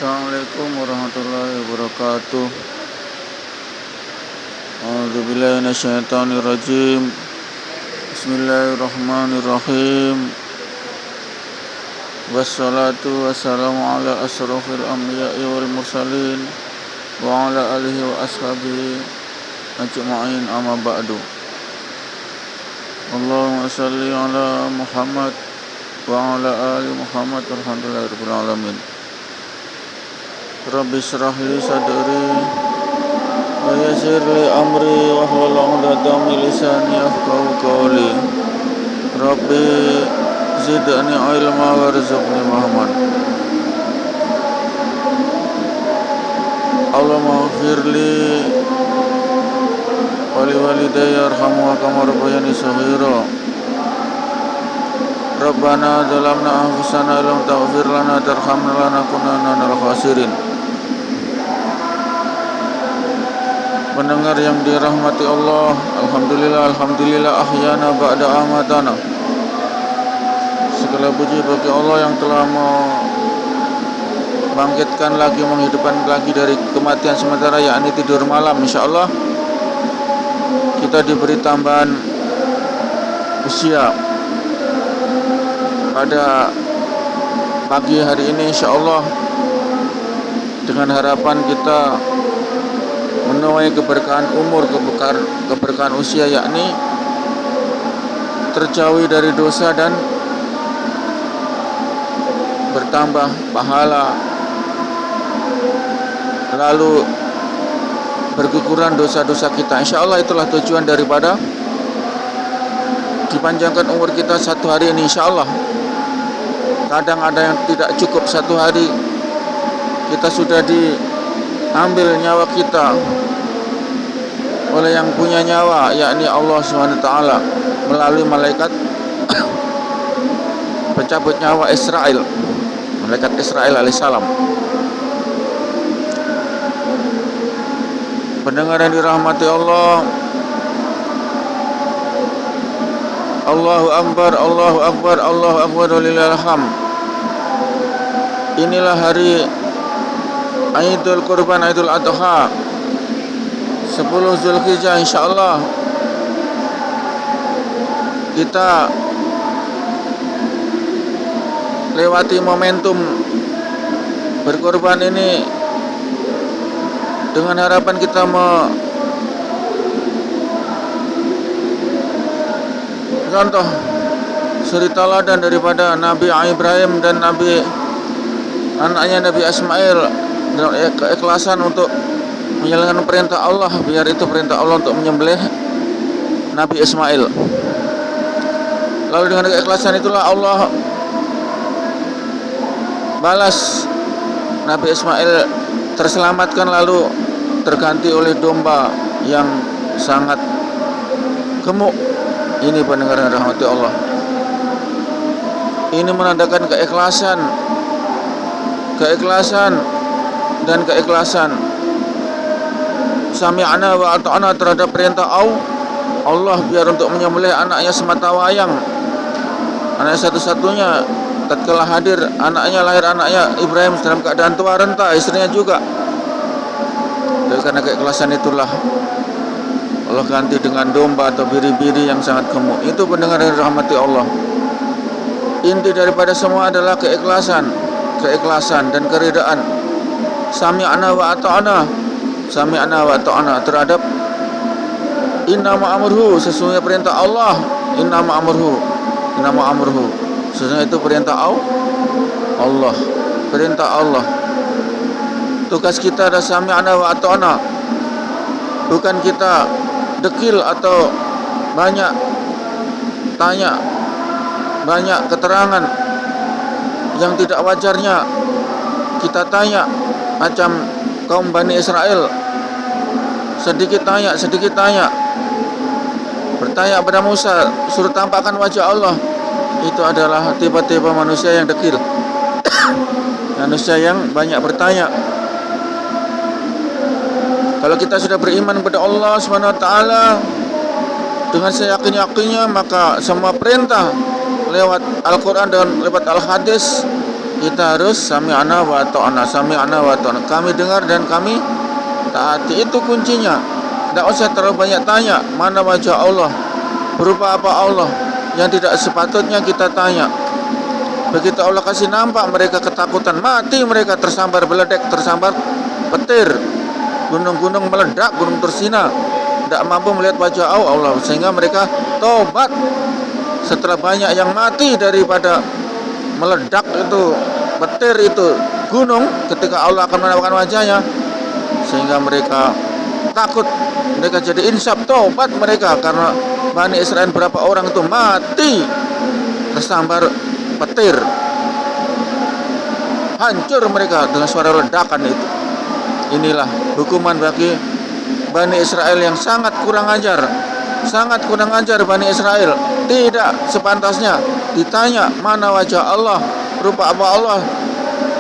Assalamualaikum warahmatullahi wabarakatuh. A'udzubillahi minasyaitonirrajim. Bismillahirrahmanirrahim. Wassalatu wassalamu ala asrofil anbiya'i wal mursalin wa ala alihi wa ashabihi ajma'in, amma ba'du. Allahumma salli ala Muhammad wa ala ali Muhammad walhamdulillahi rabbil alamin. Rabbi shrah li sadri wa yassir li amri wahlul 'uqdatam min lisani yafqahu qawli. Rabbi zidni ilma warzuqni fahman. Allahumma ighfirli wa li walidayya warhamhuma kama rabbayani shaghira. Rabbana zalamna anfusana wa lam taghfir lana tarhamna lanakunanna minal khasirin. Pendengar yang dirahmati Allah, alhamdulillah ahyana ba'da amatana. Segala puji bagi Allah yang telah membangkitkan lagi, menghidupkan lagi dari kematian sementara, yakni tidur malam. Insyaallah kita diberi tambahan usia pada pagi hari ini, insyaallah, dengan harapan kita menuai keberkahan umur, keberkahan usia, yakni terjauhi dari dosa dan bertambah pahala, lalu berguguran dosa-dosa kita. Insyaallah itulah tujuan daripada dipanjangkan umur kita satu hari ini, insyaallah. Kadang ada yang tidak cukup satu hari, kita sudah diambil nyawa kita oleh yang punya nyawa, yakni Allah SWT, melalui malaikat pencabut nyawa Israel, malaikat Israel alaihissalam. Pendengar yang dirahmati Allah, Allahu Akbar, Allahu Akbar, Allahu Akbar, walillahil hamd. Inilah hari Aidul Qurban, Aidul Adha, 10 Zulhijjah. Insyaallah kita lewati momentum berkorban ini dengan harapan kita contoh suri teladan daripada Nabi Ibrahim dan anaknya Nabi Ismail, dengan keikhlasan untuk menjalankan perintah Allah, biar itu perintah Allah untuk menyembelih Nabi Ismail. Lalu dengan keikhlasan itulah Allah balas Nabi Ismail terselamatkan, lalu terganti oleh domba yang sangat gemuk. Ini pendengar yang dirahmati Allah, ini menandakan keikhlasan dan keikhlasan sami'na wa ata'na terhadap perintah Allah, biar untuk menyembelih anaknya semata wayang, anaknya satu-satunya. Tatkala hadir anaknya, lahir anaknya Ibrahim dalam keadaan tua renta, istrinya juga. Dan karena keikhlasan itulah Allah ganti dengan domba atau biri-biri yang sangat gemuk. Itu pendengar yang dirahmati Allah, inti daripada semua adalah keikhlasan dan keridaan. Sami'na wa ata'na terhadap innama amruhu, sesungguhnya perintah Allah. Innama amruhu, sesungguhnya itu perintah Allah, perintah Allah. Tugas kita adalah sami'na wa ata'na, bukan kita dekil atau banyak tanya, banyak keterangan yang tidak wajarnya kita tanya, macam kaum Bani Israel, sedikit tanya, bertanya pada Musa, suruh tampakkan wajah Allah. Itu adalah tipe-tipe manusia yang dekil, manusia yang banyak bertanya. Kalau kita sudah beriman kepada Allah SWT dengan seyakin-yakinnya, maka semua perintah lewat Al-Quran dan lewat Al-Hadis kita harus sami'na wa ata'na, sami'na wa ata'na. Kami dengar dan kami taati. Itu kuncinya. Tidak usah terlalu banyak tanya mana wajah Allah, berupa apa Allah, yang tidak sepatutnya kita tanya. Begitu Allah kasih nampak, mereka ketakutan, mati mereka, tersambar beledek, tersambar petir, gunung-gunung meledak, gunung tersina, tidak mampu melihat wajah Allah, sehingga mereka tobat setelah banyak yang mati daripada meledak itu petir itu gunung ketika Allah akan menampakkan wajahnya, sehingga mereka takut, mereka jadi insaf, tobat mereka, karena Bani Israel berapa orang itu mati tersambar petir, hancur mereka dengan suara ledakan itu. Inilah hukuman bagi Bani Israel yang sangat kurang ajar, sangat kurang ajar Bani Israel. Tidak sepantasnya ditanya mana wajah Allah, rupa apa Allah,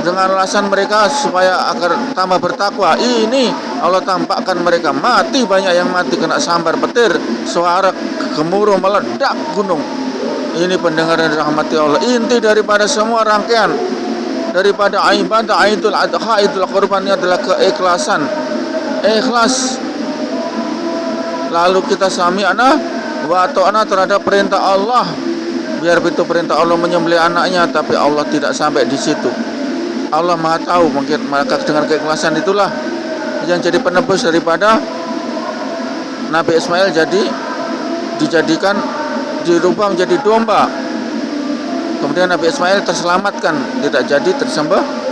dengan alasan mereka supaya agar tambah bertakwa. Ini Allah tampakkan mereka mati, banyak yang mati kena sambar petir, suara gemuruh meledak gunung. Ini pendengar yang dirahmati Allah. Inti daripada semua rangkaian daripada ibadah Idul Adha, Idul Qurban ini adalah keikhlasan. Ikhlas. Lalu kita sami'na wa ata'na terhadap perintah Allah. Biar itu perintah Allah menyembelih anaknya, tapi Allah tidak sampai di situ. Allah Maha tahu, mungkin maka dengan keikhlasan itulah yang jadi penebus daripada Nabi Ismail dirubah menjadi domba. Kemudian Nabi Ismail terselamatkan, tidak jadi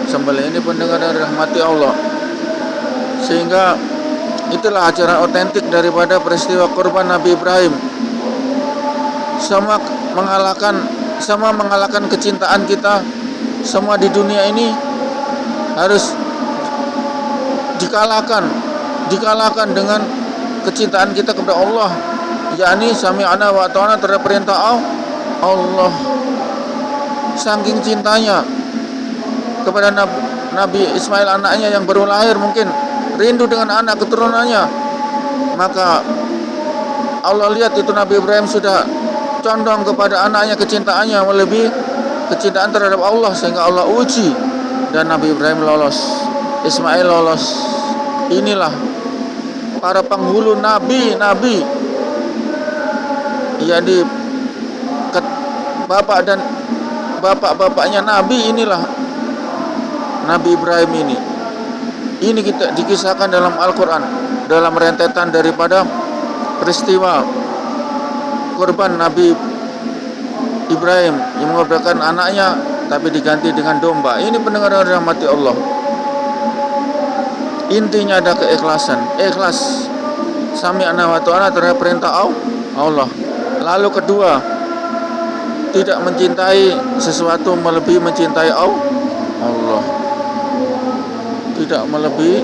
sembelih. Ini pendengar yang dirahmati Allah. Sehingga itulah ajaran otentik daripada peristiwa kurban Nabi Ibrahim. Sama mengalahkan kecintaan kita semua di dunia ini harus dikalahkan dengan kecintaan kita kepada Allah, yakni sami'na wa ata'na terhadap perintah Allah. Saking cintanya kepada Nabi Ismail, anaknya yang baru lahir, mungkin rindu dengan anak keturunannya, maka Allah lihat itu Nabi Ibrahim sudah condong kepada anaknya, kecintaannya melebihi kecintaan terhadap Allah, sehingga Allah uji dan Nabi Ibrahim lolos, Ismail lolos. Inilah para penghulu nabi, yakni bapak-bapaknya nabi. Inilah Nabi Ibrahim ini. Ini kita dikisahkan dalam Al-Quran, dalam rentetan daripada peristiwa kurban Nabi Ibrahim yang mengorbankan anaknya tapi diganti dengan domba. Ini pendengar yang dirahmati Allah. Intinya ada keikhlasan, ikhlas sami'na wa ata'na terhadap perintah Allah. Lalu kedua, tidak mencintai sesuatu melebihi mencintai Allah. Tidak melebihi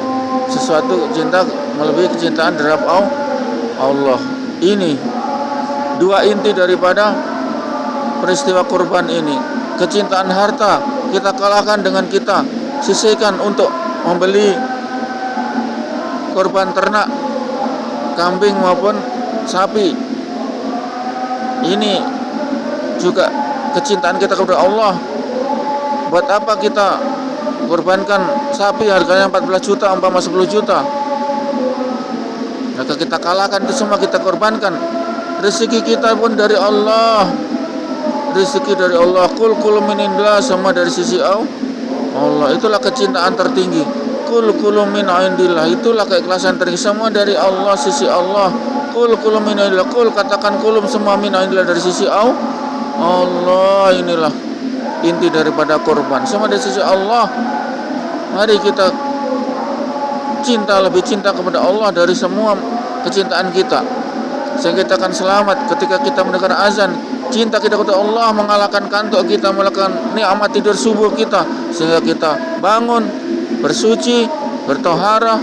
sesuatu cinta melebihi kecintaan terhadap Allah. Ini dua inti daripada peristiwa kurban ini. Kecintaan harta kita kalahkan dengan kita sisihkan untuk membeli kurban ternak, kambing maupun sapi. Ini juga kecintaan kita kepada Allah. Buat apa kita kurbankan sapi harganya 14 juta umpama 10 juta? Maka kita kalahkan itu semua, kita korbankan. Rezeki kita pun dari Allah. Rezeki dari Allah. Kul min indillah, semua dari sisi Allah. Itulah kecintaan tertinggi. Kul min indillah, itulah keikhlasan tertinggi, semua dari Allah, sisi Allah. Kul min indillah, kul katakan kulum, semua min indillah dari sisi Allah. Inilah inti daripada kurban, semua dari sisi Allah. Mari kita lebih cinta kepada Allah dari semua kecintaan kita, sehingga kita akan selamat ketika kita mendengar azan. Cinta kita kepada Allah mengalahkan kantuk kita, mengalahkan nikmat tidur subuh kita, sehingga kita bangun, bersuci, bertoharah,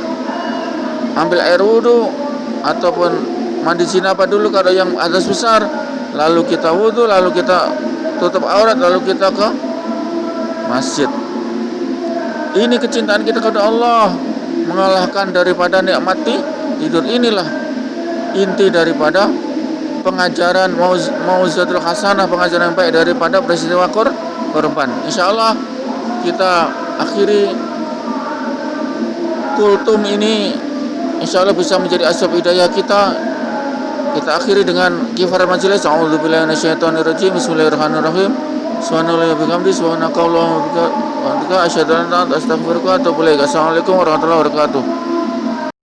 ambil air wudu ataupun mandi janabah dulu kalau yang hadas besar, lalu kita wudu, lalu kita tutup aurat, lalu kita ke masjid. Ini kecintaan kita kepada Allah mengalahkan daripada nikmat tidur. Inilah inti daripada pengajaran mau'izatul hasanah, pengajaran yang baik daripada peristiwa kurban. Insyaallah kita akhiri kultum ini, insyaallah bisa menjadi asbab hidayah kita. Kita akhiri dengan kifarat majelis. A'udzubillahi minasyaitonirrajim. Bismillahirrahmanirrahim. Subhanallahi wa bihamdihi, subhanakallahumma wa bihamdika, asyhadu an la ilaha illa anta, astaghfiruka wa atubu ilaik. Assalamualaikum warahmatullahi wabarakatuh.